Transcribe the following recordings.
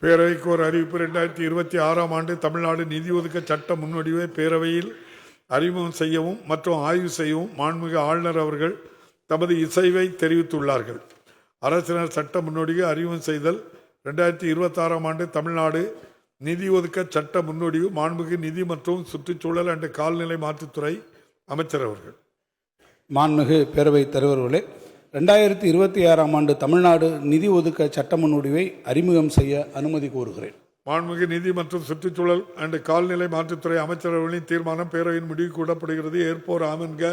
பேரவைக்கு ஒரு அறிவிப்பு. 2026ஆம் ஆண்டு தமிழ்நாடு நிதி ஒதுக்க சட்ட முன்வடிவை பேரவையில் அறிமுகம் செய்யவும் மற்றும் ஆய்வு செய்யவும் மாண்புமிகு ஆளுநர் அவர்கள் தமது இசைவை தெரிவித்துள்ளார்கள். அரசினர் சட்ட முன்னோடியை அறிமுகம் செய்தல். 2026ஆம் ஆண்டு தமிழ்நாடு நிதி ஒதுக்க சட்ட முன்னோடிவு மாண்புமிகு நிதி மற்றும் சுற்றுச்சூழல் அண்ட் கால்நிலை மாற்றுத்துறை அமைச்சர் அவர்கள். மாண்புமிகு பேரவைத் தலைவர்களே, 2026ஆம் ஆண்டு தமிழ்நாடு நிதி ஒதுக்க சட்ட முன்வடிவை அறிமுகம் செய்ய அனுமதி கோருகிறேன். மாண்புமிகு நிதி மற்றும் சுற்றுச்சூழல் அண்ட் கால்நிலை மாற்றுத்துறை அமைச்சர் அவர்களின் தீர்மானம் பேரவையின் முடிவு கூடப்படுகிறது. ஏற்போர் ஆம் என்க,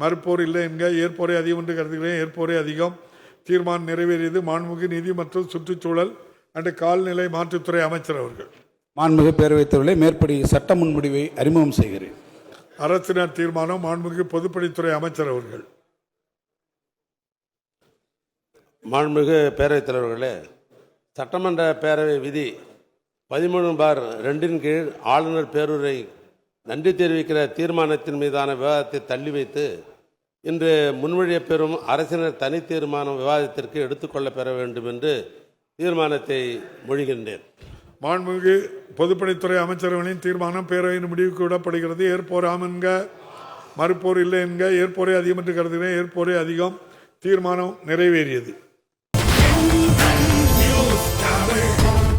மறுப்போர் இல்லை என்க. ஏற்போரே அதிகம் என்று கருதுகிறேன். ஏற்போரே அதிகம். தீர்மானம் நிறைவேறியது. மாண்புமிகு நிதி மற்றும் சுற்றுச்சூழல் அண்ட் கால்நிலை மாற்றுத்துறை அமைச்சர் அவர்கள். மாண்புமிகு பேரவைத் தலைவர்களே, மேற்படி சட்ட முன்வடிவை அறிமுகம் செய்கிறேன். அரசினர் தீர்மானம். மாண்புமிகு பொதுப்பணித்துறை அமைச்சர் அவர்கள். மாண்புமிகு பேரவைத் தலைவர்களே, சட்டமன்ற பேரவை விதி 13/2 கீழ் ஆளுநர் பேருரை நன்றி தெரிவிக்கிற தீர்மானத்தின் மீதான விவாதத்தை தள்ளி வைத்து இன்று முன்மொழிய பெறும் அரசினர் தனி தீர்மானம் விவாதத்திற்கு எடுத்துக்கொள்ள பெற வேண்டும் என்று தீர்மானத்தை மொழிகின்றேன். மாண்புமிகு பொதுப்பணித்துறை அமைச்சர்களின் தீர்மானம் பேரவையின் முடிவுக்கு விடப்படுகிறது. ஏற்போர் ஆம் என்க, மறுப்போர் இல்லை என்க. ஏற்போரே அதிகம் என்று கருதுகிறேன். ஏற்போரே அதிகம். தீர்மானம் நிறைவேறியது.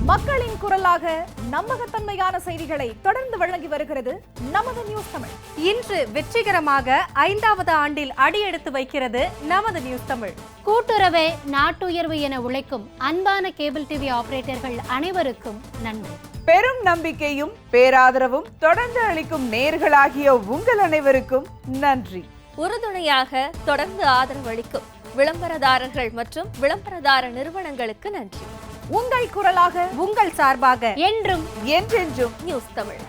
மக்களின் குரலாக நம்பகத்தன்மையான செய்திகளை தொடர்ந்து வழங்கி வருகிறது நமது நியூஸ் தமிழ். இன்று வெற்றிகரமாக 5வது ஆண்டில் அடியெடுத்து வைக்கிறது நமது நியூஸ் தமிழ். கூட்டுறவே நாட்டுயர்வு என உழைக்கும் அன்பான கேபிள் டிவி ஆபரேட்டர்கள் அனைவருக்கும் நன்றி. பெரும் நம்பிக்கையும் பேராதரவும் தொடர்ந்து அளிக்கும் நேயர்களாகிய உங்கள் அனைவருக்கும் நன்றி. உறுதுணையாக தொடர்ந்து ஆதரவளிக்கும் விளம்பரதாரர்கள் மற்றும் விளம்பரதார நிறுவனங்களுக்கு நன்றி. உங்கள் குரலாக, உங்கள் சார்பாக என்றும் என்றென்றும் நியூஸ் தமிழ்.